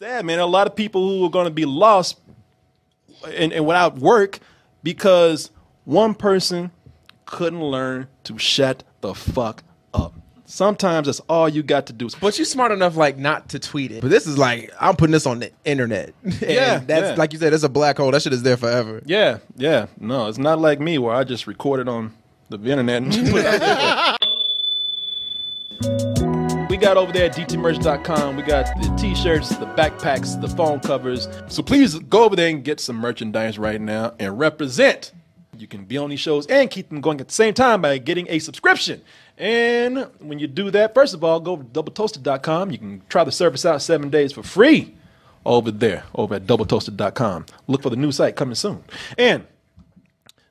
sad, man. A lot of people who are going to be lost and without work because one person couldn't learn to shut the fuck up. Sometimes that's all you got to do. But you're smart enough, like, not to tweet it. But this is like, I'm putting this on the internet. And that's like you said, it's a black hole. That shit is there forever. Yeah. No, it's not like me where I just record it on the internet and just put it out there. We got over there at dtmerch.com. We got the t-shirts, the backpacks, the phone covers. So please go over there and get some merchandise right now and represent. You can be on these shows and keep them going at the same time by getting a subscription. And when you do that, first of all, go to doubletoasted.com. You can try the service out 7 days for free over there, over at doubletoasted.com. Look for the new site coming soon. And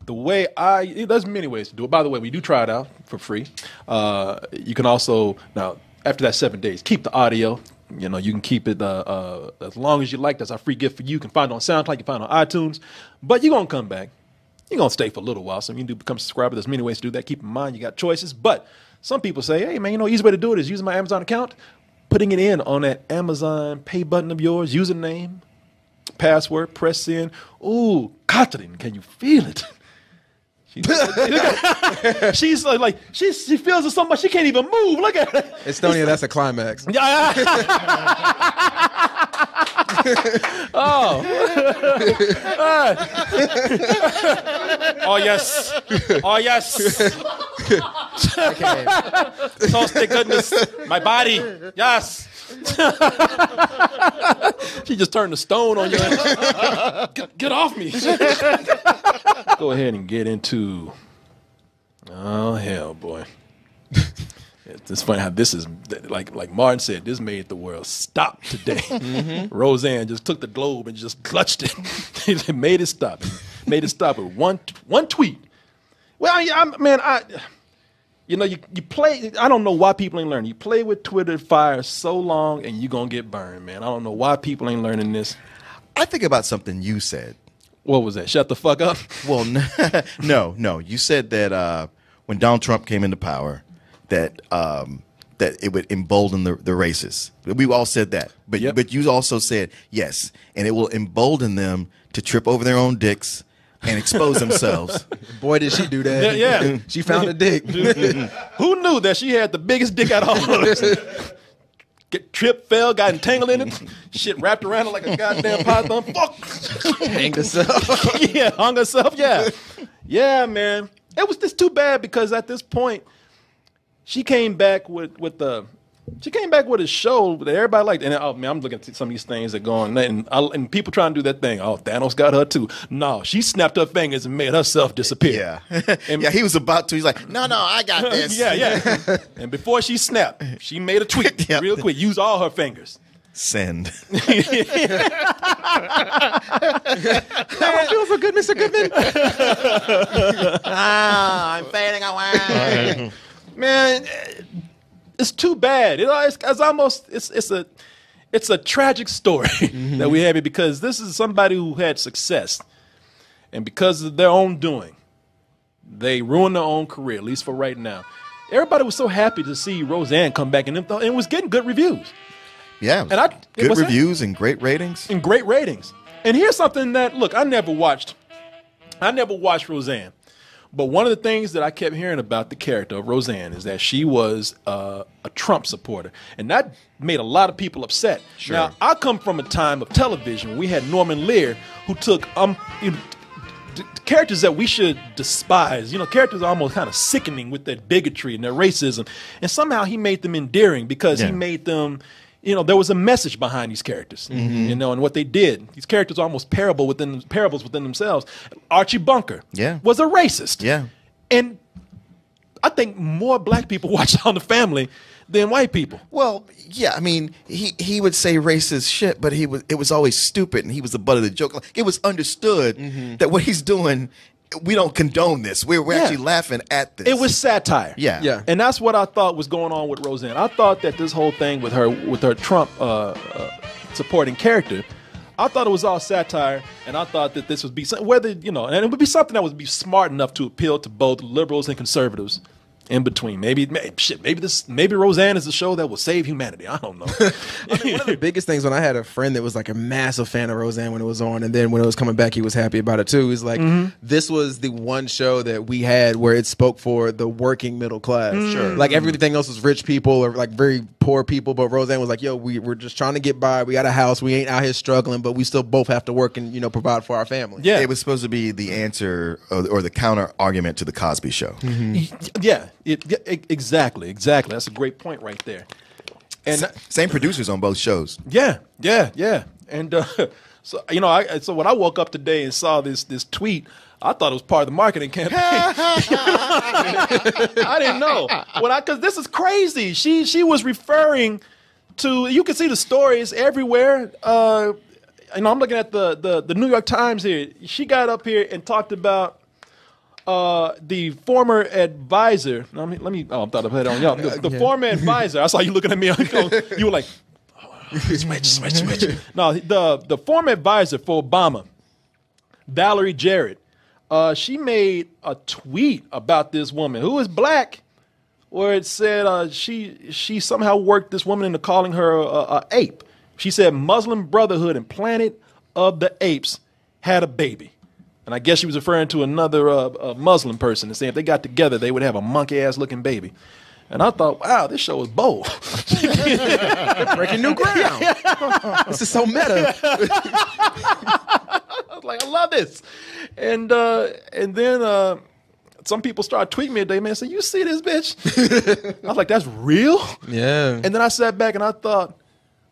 the way there's many ways to do it. By the way, we do try it out for free. You can also, now, after that 7 days, keep the audio. You know, you can keep it as long as you like. That's our free gift for you. You can find it on SoundCloud. You can find it on iTunes. But you're going to come back. You're going to stay for a little while, so you can become a subscriber. There's many ways to do that. Keep in mind, you got choices. But some people say, hey, man, easy way to do it is using my Amazon account, putting it in on that Amazon pay button of yours, username, password, press send. Ooh, Catherine, can you feel it? She's like she feels it so much she can't even move. Look at her. Estonia, that's a climax. Oh. Oh yes. Oh yes. Okay. Toasted goodness. My body. Yes. She just turned the stone on you. Get off me. Go ahead and get into. Oh hell, boy. It's funny how this is, like Martin said, this made the world stop today. Mm-hmm. Roseanne just took the globe and just clutched it. It made it stop. Made it stop with one tweet. Well, you play, I don't know why people ain't learning. You play with Twitter fire so long and you're going to get burned, man. I don't know why people ain't learning this. I think about something you said. What was that? Shut the fuck up? Well, no. You said that when Donald Trump came into power, that it would embolden the racists. We all said that. But you also said, yes, and it will embolden them to trip over their own dicks and expose themselves. Boy, did she do that. Yeah. She found a dick. Who knew that she had the biggest dick out of all of us? Tripped, fell, got entangled in it. Shit wrapped around her like a goddamn python. Fuck. Hanged herself. Yeah, hung herself. Yeah. Yeah, man. It was just too bad because at this point, she came back with a show that everybody liked. And oh, man, I'm looking at some of these things that go on. And people trying to do that thing. Oh, Thanos got her too. No, she snapped her fingers and made herself disappear. Yeah. Yeah, he was about to. He's like, no, I got this. Yeah. And before she snapped, she made a tweet real quick. Use all her fingers. Send. I feel so good, Mr. Goodman. I'm fading away. Man, it's too bad. It's a tragic story that we have here because this is somebody who had success, and because of their own doing, they ruined their own career. At least for right now, everybody was so happy to see Roseanne come back, and it was getting good reviews. Yeah, and good reviews and great ratings. And here's something that I never watched Roseanne. But one of the things that I kept hearing about the character of Roseanne is that she was a Trump supporter. And that made a lot of people upset. Sure. Now, I come from a time of television when we had Norman Lear, who took characters that we should despise, characters almost kind of sickening with their bigotry and their racism. And somehow he made them endearing because he made them... there was a message behind these characters, and what they did. These characters are almost parables within themselves. Archie Bunker was a racist. Yeah. And I think more black people watch On the Family than white people. Well, yeah, I mean, he would say racist shit, but it was always stupid, and he was the butt of the joke. It was understood that what he's doing, we don't condone this. We're actually laughing at this. It was satire. Yeah. And that's what I thought was going on with Roseanne. I thought that this whole thing with her Trump supporting character, I thought it was all satire, and I thought that this would be and it would be something that would be smart enough to appeal to both liberals and conservatives in between. Maybe Roseanne is the show that will save humanity. I don't know. One of the biggest things when I had a friend that was like a massive fan of Roseanne when it was on, and then when it was coming back, he was happy about it too. He's like, this was the one show that we had where it spoke for the working middle class. Sure. Like everything else was rich people or like very poor people, but Roseanne was like, yo, we're just trying to get by. We got a house. We ain't out here struggling, but we still both have to work and provide for our family. Yeah, it was supposed to be the answer or the counter argument to the Cosby Show. Yeah. Exactly. That's a great point right there. And same producers on both shows. Yeah. And so so when I woke up today and saw this tweet, I thought it was part of the marketing campaign. I didn't know because this is crazy. She was referring to. You can see the stories everywhere. I'm looking at the New York Times here. She got up here and talked about. The former advisor. Let me. Oh, I thought I put it on y'all. The former advisor. I saw you looking at me. You were like, switch. No, the former advisor for Obama, Valerie Jarrett. She made a tweet about this woman who is black, where it said she somehow worked this woman into calling her a ape. She said Muslim Brotherhood and Planet of the Apes had a baby. And I guess she was referring to another Muslim person and saying if they got together, they would have a monkey-ass looking baby. And I thought, wow, this show is bold. They're breaking new ground. This is so meta. I was like, I love this. And then some people started tweeting me today, man, saying, you see this bitch? I was like, that's real? Yeah. And then I sat back and I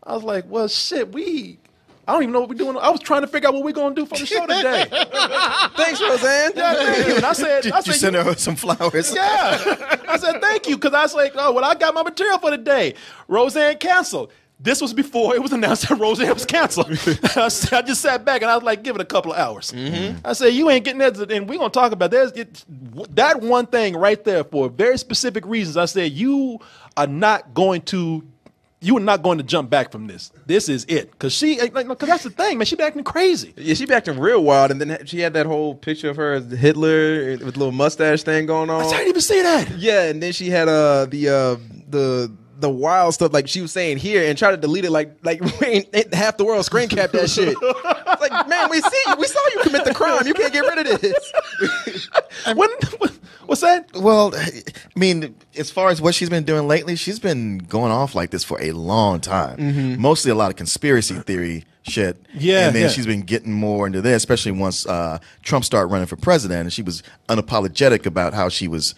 was like, well, shit, I don't even know what we're doing. I was trying to figure out what we're going to do for the show today. Thanks, Roseanne. Yeah, thank you. And I said, you sent her some flowers. Yeah. I said, thank you. Because I was like, I got my material for the day. Roseanne Cancelled. This was before it was announced that Roseanne was canceled. I just sat back and I was like, give it a couple of hours. I said, you ain't getting that. And we're going to talk about that one thing right there for very specific reasons. I said, you are not going to jump back from this. This is it. Because that's the thing, man. She be acting crazy. Yeah, she be acting real wild. And then she had that whole picture of her as Hitler with a little mustache thing going on. I didn't even see that. Yeah, and then she had the wild stuff like she was saying here and try to delete it like ain't half the world screen cap that shit. It's like, man, we saw you commit the crime. You can't get rid of this. What's that? Well, I mean, as far as what she's been doing lately, she's been going off like this for a long time. Mostly a lot of conspiracy theory shit. Yeah. And then she's been getting more into this, especially once Trump started running for president, and she was unapologetic about how she was,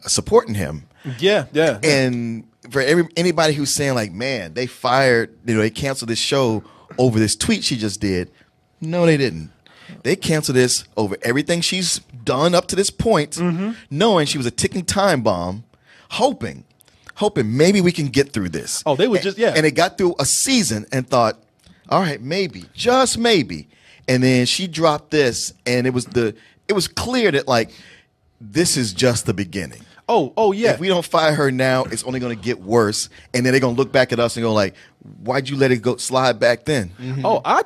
supporting him. Yeah. And for anybody who's saying like, man, they they canceled this show over this tweet she just did. No, they didn't. They canceled this over everything she's done up to this point, knowing she was a ticking time bomb, hoping maybe we can get through this. Oh, they were And they got through a season and thought, all right, maybe, just maybe. And then she dropped this, and it was clear that like this is just the beginning. Oh yeah. If we don't fire her now, it's only going to get worse, and then they're going to look back at us and go like, why'd you let it go slide back then? Oh, I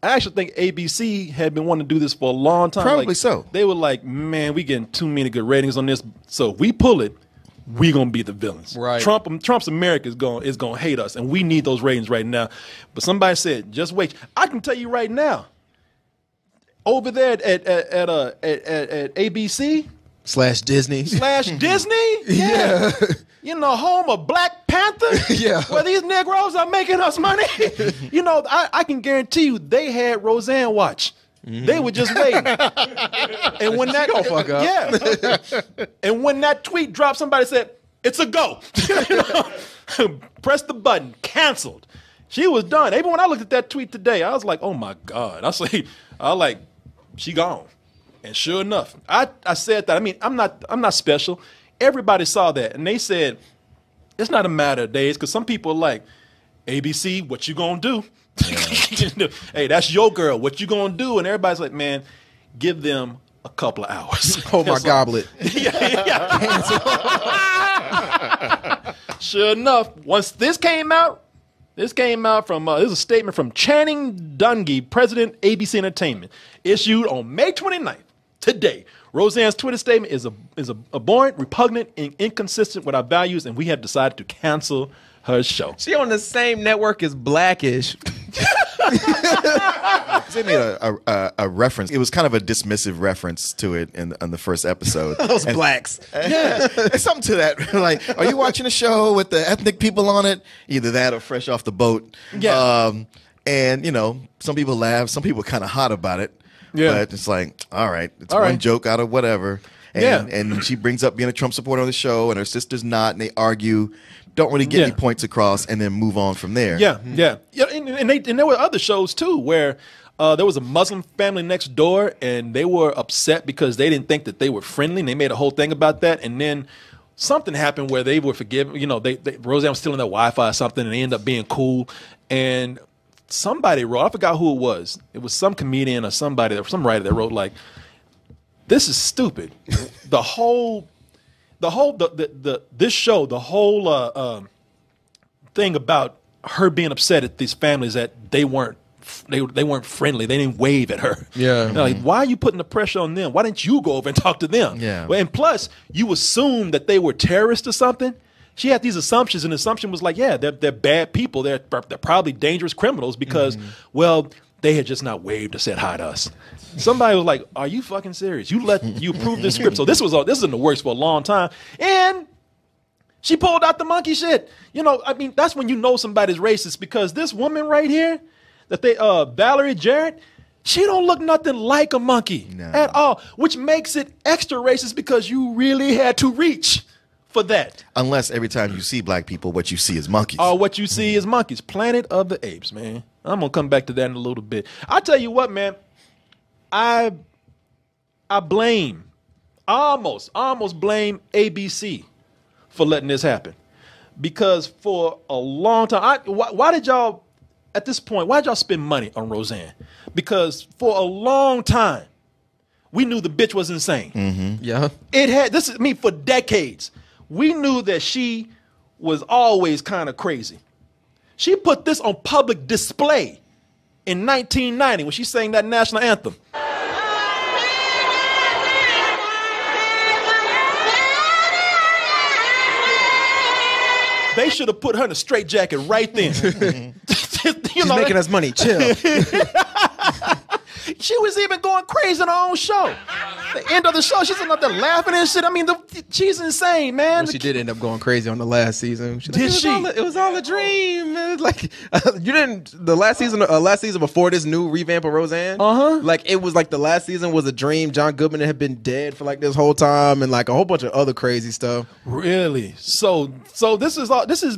actually think ABC had been wanting to do this for a long time. Probably so. They were like, man, we getting too many good ratings on this. So if we pull it, we gonna be the villains. Right. Trump's America is gonna hate us, and we need those ratings right now. But somebody said, just wait. I can tell you right now, over there at ABC /Disney. /Disney, yeah. Home of Black Panther, yeah, where these Negroes are making us money. I can guarantee you they had Roseanne watch. They were just waiting. And when that gonna fuck up. Yeah. And when that tweet dropped, somebody said, it's a go. Press the button, canceled. She was done. Even when I looked at that tweet today, I was like, oh my God. I like, she gone. And sure enough, I said that. I mean, I'm not special. Everybody saw that, and they said it's not a matter of days, because some people are like, ABC, what you gonna do? Yeah. Hey, that's your girl. What you gonna do? And everybody's like, man, give them a couple of hours. Oh my goblet. Yeah. Sure enough, once this came out from this is a statement from Channing Dungey, president ABC Entertainment, issued on May 29th. Today, Roseanne's Twitter statement is abhorrent, repugnant, and inconsistent with our values, and we have decided to cancel her show. She on the same network as Blackish. They made a reference. It was kind of a dismissive reference to it on the first episode. Those blacks. Yeah, it's something to that. Like, are you watching a show with the ethnic people on it? Either that or Fresh Off the Boat. Yeah. And, some people laugh. Some people are kind of hot about it. Yeah. But it's like, all right, it's all one right. joke out of whatever. And, Yeah. and she brings up being a Trump supporter on the show, and her sister's not, and they argue, don't really get any points across, and then move on from there. Yeah, yeah. And there were other shows, too, where there was a Muslim family next door, and they were upset because they didn't think that they were friendly, and they made a whole thing about that. And then something happened where they were forgiven. Roseanne was stealing their Wi-Fi or something, and they ended up being cool. And somebody wrote, I forgot who it was. It was some comedian or some writer that wrote, like, this is stupid. This show, the whole thing about her being upset at these families that they weren't friendly. They didn't wave at her. Yeah. They're like, why are you putting the pressure on them? Why didn't you go over and talk to them? Yeah. Well, and plus, you assume that they were terrorists or something. She had these assumptions, and the assumption was like, yeah, they're bad people. They're probably dangerous criminals because, well, they had just not waved or said hi to us. Somebody was like, "Are you fucking serious? You approved this script?" So this is in the works for a long time, and she pulled out the monkey shit. That's when you know somebody's racist, because this woman right here, Valerie Jarrett, she don't look nothing like a monkey at all, which makes it extra racist because you really had to reach for that. Unless every time you see black people, what you see is monkeys. Oh, what you see is monkeys. Planet of the Apes, man. I'm gonna come back to that in a little bit. I tell you what, man. I blame, almost blame ABC for letting this happen, because for a long time, why did y'all spend money on Roseanne? Because for a long time, we knew the bitch was insane. Mm-hmm. Yeah. For decades, we knew that she was always kind of crazy. She put this on public display in 1990 when she sang that national anthem. They should have put her in a straitjacket right then. She's making us money. Chill. She was even going crazy in her own show. The end of the show, she's up there laughing and shit. I mean, she's insane, man. Well, she did end up going crazy on the last season. It was all a dream. It was like you didn't. The last season before this new revamp of Roseanne. Like it was like the last season was a dream. John Goodman had been dead for like this whole time, and like a whole bunch of other crazy stuff. Really? So this has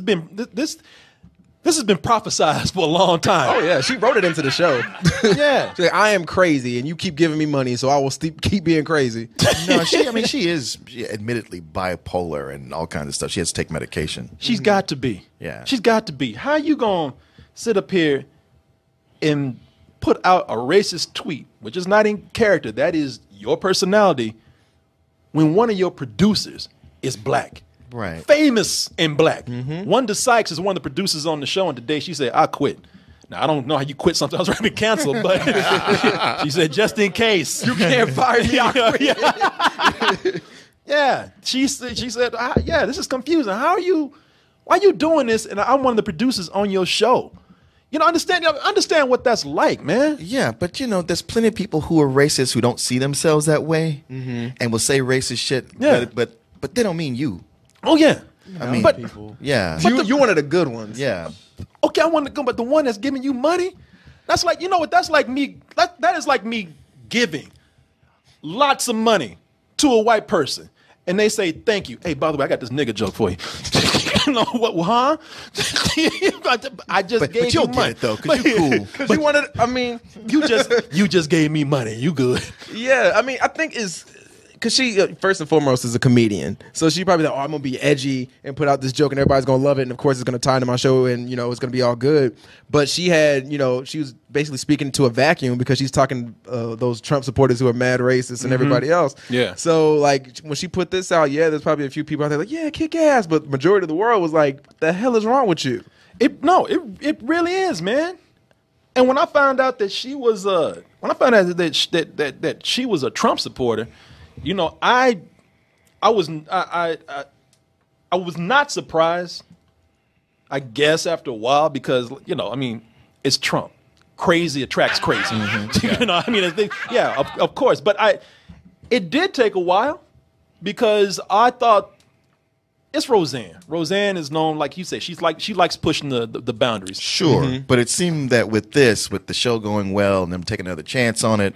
been prophesized for a long time. Oh yeah, she wrote it into the show. Yeah, she's like, I am crazy, and you keep giving me money, so I will keep being crazy. No, she is admittedly bipolar and all kinds of stuff. She has to take medication. She's got to be. Yeah, she's got to be. How you gonna sit up here and put out a racist tweet, which is not in character, that is your personality, when one of your producers is black? Right. Famous and black. Wanda Sykes is one of the producers on the show, and today she said, I quit. Now, I don't know how you quit something that's already been canceled, but she said, just in case. You can't fire me, I quit. Yeah. She said, this is confusing. Why are you doing this? And I'm one of the producers on your show. Understand what that's like, man. Yeah, but there's plenty of people who are racist who don't see themselves that way and will say racist shit. Yeah. But they don't mean you. Oh, yeah. I mean, people. Yeah. You're one of the good ones. Yeah. Okay, I want to go, but the one that's giving you money, that's like, that's like me. That is like me giving lots of money to a white person, and they say thank you. Hey, by the way, I got this nigga joke for you. What? Huh? I just gave you money. Get it though, because you cool. Because you wanted. I mean, you just gave me money. You good? Yeah. I mean, I think it's. Because she, first and foremost, is a comedian. So she probably thought, I'm going to be edgy and put out this joke and everybody's going to love it. And, of course, it's going to tie into my show and, it's going to be all good. But she had, she was basically speaking to a vacuum because she's talking those Trump supporters who are mad racists and everybody else. Yeah. So, like, when she put this out, there's probably a few people out there like, yeah, kick ass. But the majority of the world was like, what the hell is wrong with you? It really is, man. And when I found out that she was, that she was a Trump supporter, I was not surprised, I guess, after a while, because it's Trump. Crazy attracts crazy. Mm-hmm. Of course. But it did take a while, because I thought it's Roseanne. Roseanne is known, like you say, she likes pushing the boundaries. Sure, but it seemed that with the show going well and them taking another chance on it,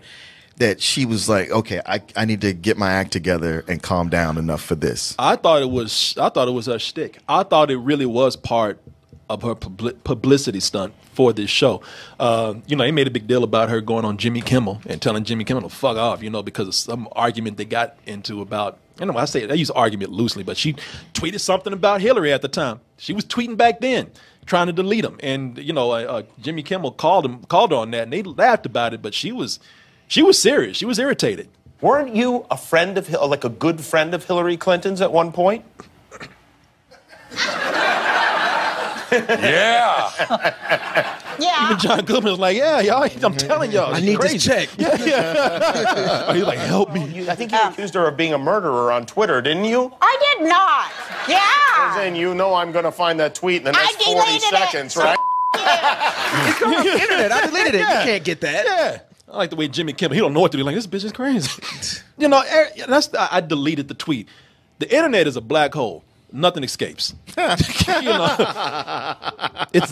that she was like, okay, I need to get my act together and calm down enough for this. I thought it was her shtick. I thought it really was part of her publicity stunt for this show. They made a big deal about her going on Jimmy Kimmel and telling Jimmy Kimmel to fuck off, because of some argument they got into about, I use argument loosely, but she tweeted something about Hillary at the time. She was tweeting back then, trying to delete him. And, Jimmy Kimmel called her on that, and they laughed about it, but she was serious. She was irritated. Weren't you a friend of, like a good friend of Hillary Clinton's at one point? Yeah. Even John Goodman was like, yeah, y'all, I'm telling y'all. I need this check. Yeah. He's like, help me. I think you accused her of being a murderer on Twitter, didn't you? I did not. Yeah. Roseanne, I'm going to find that tweet in the next 40 seconds, right? It's on the internet. I deleted it. You can't get that. Yeah. I like the way Jimmy Kimmel, he don't know what to do. Like, this bitch is crazy. I deleted the tweet. The internet is a black hole. Nothing escapes. It's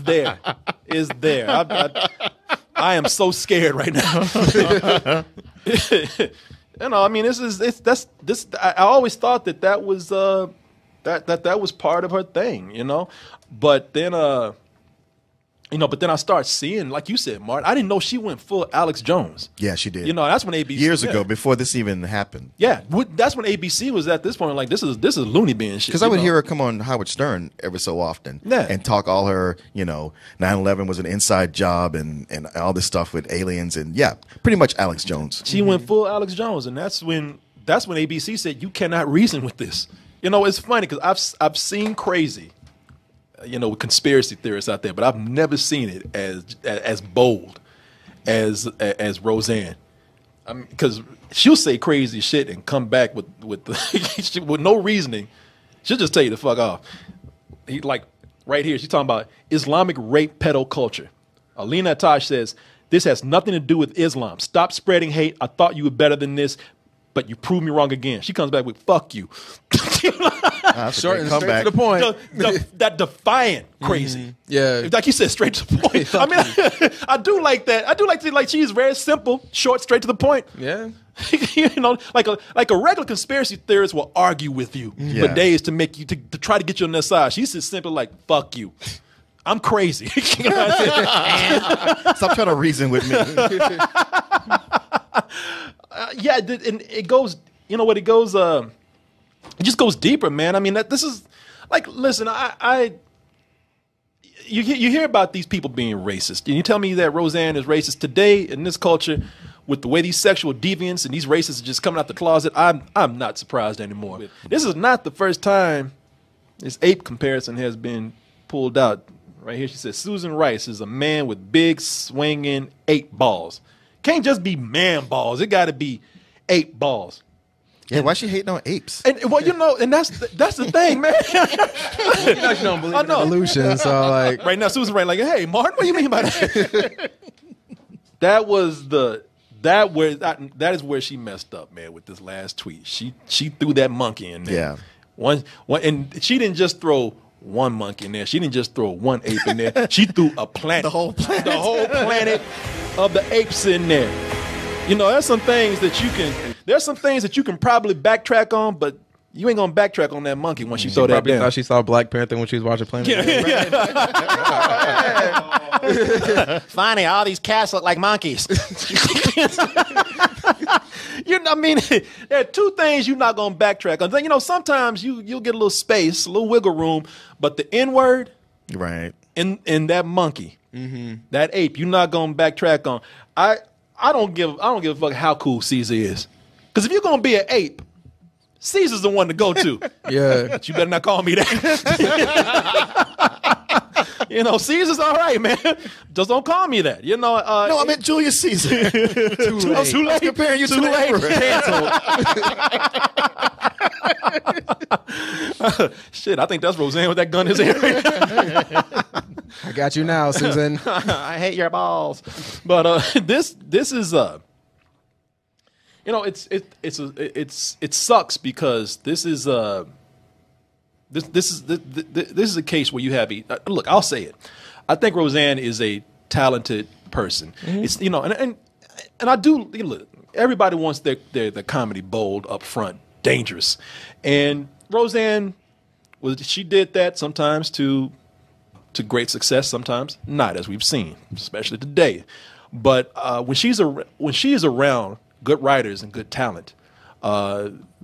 there. It's there. I am so scared right now. I always thought that was that was part of her thing, But then but then I start seeing, like you said, Martin, I didn't know she went full Alex Jones. Yeah, she did. That's when ABC years ago, before this even happened. Yeah, that's when ABC was at this point like, this is loony bin shit. Because I would hear her come on Howard Stern every so often, and talk all her 9/11 was an inside job and all this stuff with aliens, and pretty much Alex Jones. She went full Alex Jones, and that's when ABC said, you cannot reason with this. It's funny because I've seen crazy, with conspiracy theorists out there, but I've never seen it as bold as Roseanne. Because she'll say crazy shit and come back with with no reasoning. She'll just tell you to fuck off. Right here, she's talking about Islamic rape pedo culture. Alina Atash says, this has nothing to do with Islam. Stop spreading hate. I thought you were better than this, but you proved me wrong again. She comes back with, fuck you. Short and straight to the point. That defiant crazy. Yeah. Like you said, straight to the point. I do like that. I do like to, she's very simple, short, straight to the point. Yeah. Like a regular conspiracy theorist will argue with you for days to make you, to try to get you on their side. She's just simply like, fuck you. I'm crazy. Stop trying to reason with me. And it goes, it just goes deeper, man. This is like, listen, you hear about these people being racist. And you tell me that Roseanne is racist today in this culture with the way these sexual deviants and these racists are just coming out the closet. I'm not surprised anymore. This is not the first time this ape comparison has been pulled out. Right here, she says, Susan Rice is a man with big swinging ape balls. Can't just be man balls. It got to be ape balls. Yeah, why she hating on apes? And and that's the thing, man. You don't believe in evolution, so like right now, Susan Rice like, hey, Martin, what do you mean by that? That is where she messed up, man, with this last tweet. She threw that monkey in there. Yeah. One, and she didn't just throw one monkey in there. She didn't just throw one ape in there. She threw a planet. The whole planet. The whole planet of the apes in there. There's some things that you can probably backtrack on, but you ain't gonna backtrack on that monkey once you throw that down. Thought she saw Black Panther when she was watching Planet. Funny, all these cats look like monkeys. There are two things you're not gonna backtrack on. Sometimes you'll get a little space, a little wiggle room, but the N-word, right, in that monkey, that ape, you're not gonna backtrack on. I don't give a fuck how cool Caesar is, because if you're gonna be an ape, Caesar's the one to go to. Yeah, but you better not call me that. You know, Caesar's all right, man. Just don't call me that. You know. No, I meant Julius Caesar. Too late. Too late. Comparing you to Too the late. emperor. Canceled. Shit, I think that's Roseanne with that gun in his hand. I got you now, Susan. I hate your balls. But this is you know, it sucks because this is this is a case where you have look. I'll say it. I think Roseanne is a talented person. Mm-hmm. It's you know, and I do. Look, everybody wants their comedy bold, up front, dangerous, and Roseanne she did that sometimes to great success, sometimes not, as we've seen, especially today. But when she is around good writers and good talent,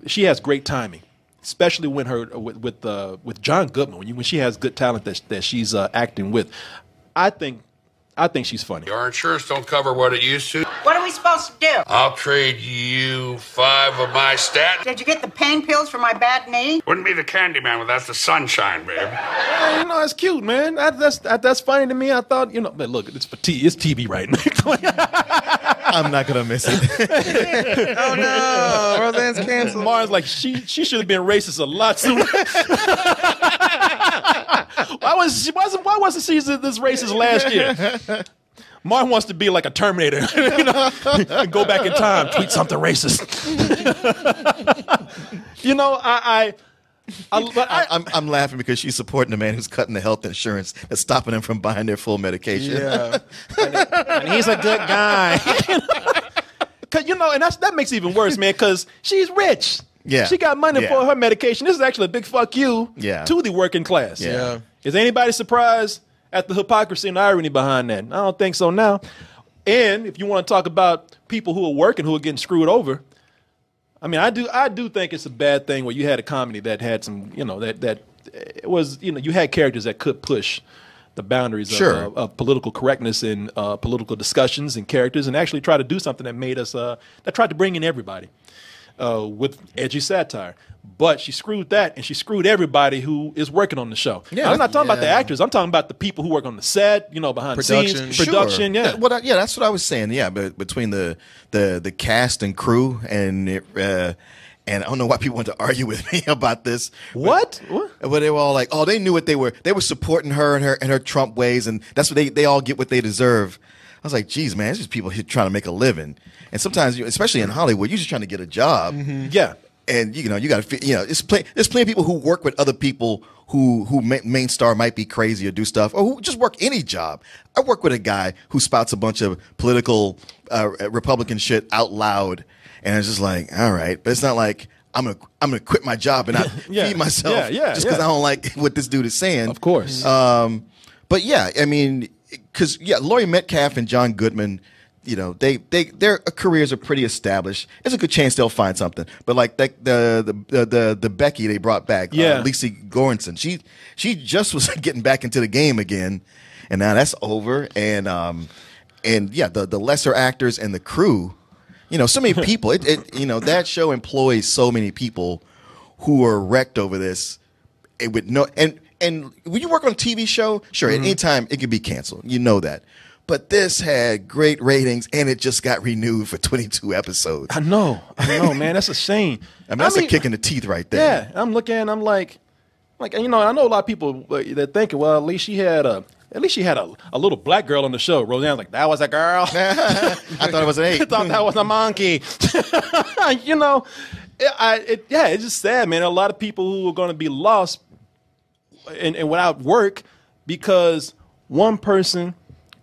she has great timing. Especially when with John Goodman, when she has good talent that she's acting with, I think she's funny. Your insurance don't cover what it used to. What are we supposed to do? I'll trade you 5 of my statins. Did you get the pain pills for my bad knee? Wouldn't be the Candyman without the sunshine, babe. You know, it's cute, man. That's funny to me. I thought, you know, but look, it's TV right now. I'm not gonna miss it. Oh no, Roseanne's canceled. Martin's like she should have been racist a lot sooner. Why wasn't she this racist last year? Martin wants to be like a Terminator, you know, and go back in time, tweet something racist. You know, I'm laughing because she's supporting the man who's cutting the health insurance that's stopping them from buying their full medication. Yeah. and he's a good guy. Cause you know, and that makes it even worse, man. Because she's rich. Yeah, she got money for her medication. This is actually a big fuck you to the working class. Yeah. Is anybody surprised at the hypocrisy and irony behind that? I don't think so now. And if you want to talk about people who are working who are getting screwed over, I mean, I do think it's a bad thing where you had a comedy that had some, you know, that it was, you know, you had characters that could push the boundaries of political correctness and political discussions and characters, and actually try to do something that made us that tried to bring in everybody with edgy satire. But she screwed that, and she screwed everybody who is working on the show. Yeah, I'm not talking about the actors. I'm talking about the people who work on the set, you know, behind the scenes, production. Yeah, that's what I was saying. Yeah, but between the cast and crew and I don't know why people want to argue with me about this. What? But they were all like, oh, they knew what they were supporting her and her Trump ways, and that's what they all get what they deserve. I was like, geez, man, it's just people here trying to make a living. And sometimes, especially in Hollywood, you're just trying to get a job. Mm-hmm. Yeah. And, you know, you got to, you know, there's plenty of people who work with other people who main star might be crazy or do stuff, or who just work any job. I work with a guy who spouts a bunch of political Republican shit out loud. And it's just like, all right. But it's not like I'm gonna quit my job and not feed myself just because I don't like what this dude is saying. Of course. But yeah, I mean, because Laurie Metcalf and John Goodman, you know, their careers are pretty established. There's a good chance they'll find something. But like the Becky they brought back, Lisa Goranson, she just was getting back into the game again, and now that's over. And the lesser actors and the crew, you know, so many people. You know, that show employs so many people who are wrecked over this. And when you work on a TV show, sure, at any time it could be canceled. You know that. But this had great ratings, and it just got renewed for 22 episodes. I know, man. That's a shame. I mean, that's a kick in the teeth right there. Yeah, I'm looking, I'm like, you know, I know a lot of people that think, well, at least she had a little black girl on the show. Roseanne's like, that was a girl. I thought it was an 8. I thought that was a monkey. You know, it's just sad, man. A lot of people who are going to be lost and without work because one person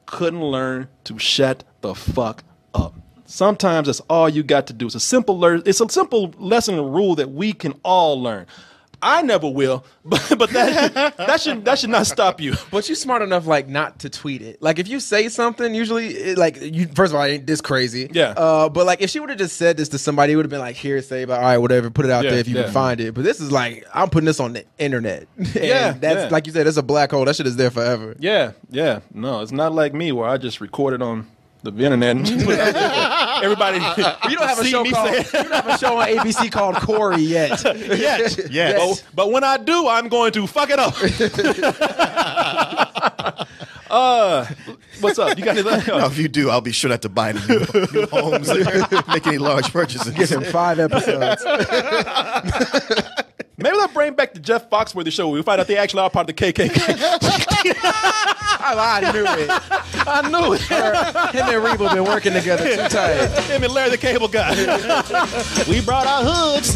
couldn't learn to shut the fuck up. Sometimes that's all you got to do. It's a simple lesson and rule that we can all learn. I never will, but that should not stop you. But you're smart enough, like, not to tweet it. Like, if you say something, usually, first of all, ain't this crazy. Yeah. But like, if she would have just said this to somebody, it would have been like, here, say about, all right, whatever, put it out there if you can find it. But this is like, I'm putting this on the internet. And that's like you said, it's a black hole. That shit is there forever. Yeah. No, it's not like me where I just recorded on the internet and put it out there. Everybody, you don't have a show on ABC called Corey yet. Yes. But when I do, I'm going to fuck it up. What's up? You got anything? No, if you do, I'll be sure not to buy any new homes or make any large purchases. Give him 5 episodes. Maybe they'll bring back the Jeff Foxworthy show where we find out they actually are part of the KKK. I knew it. I knew it. Him and Reba been working together too tight. Him and Larry the Cable Guy. We brought our hoods.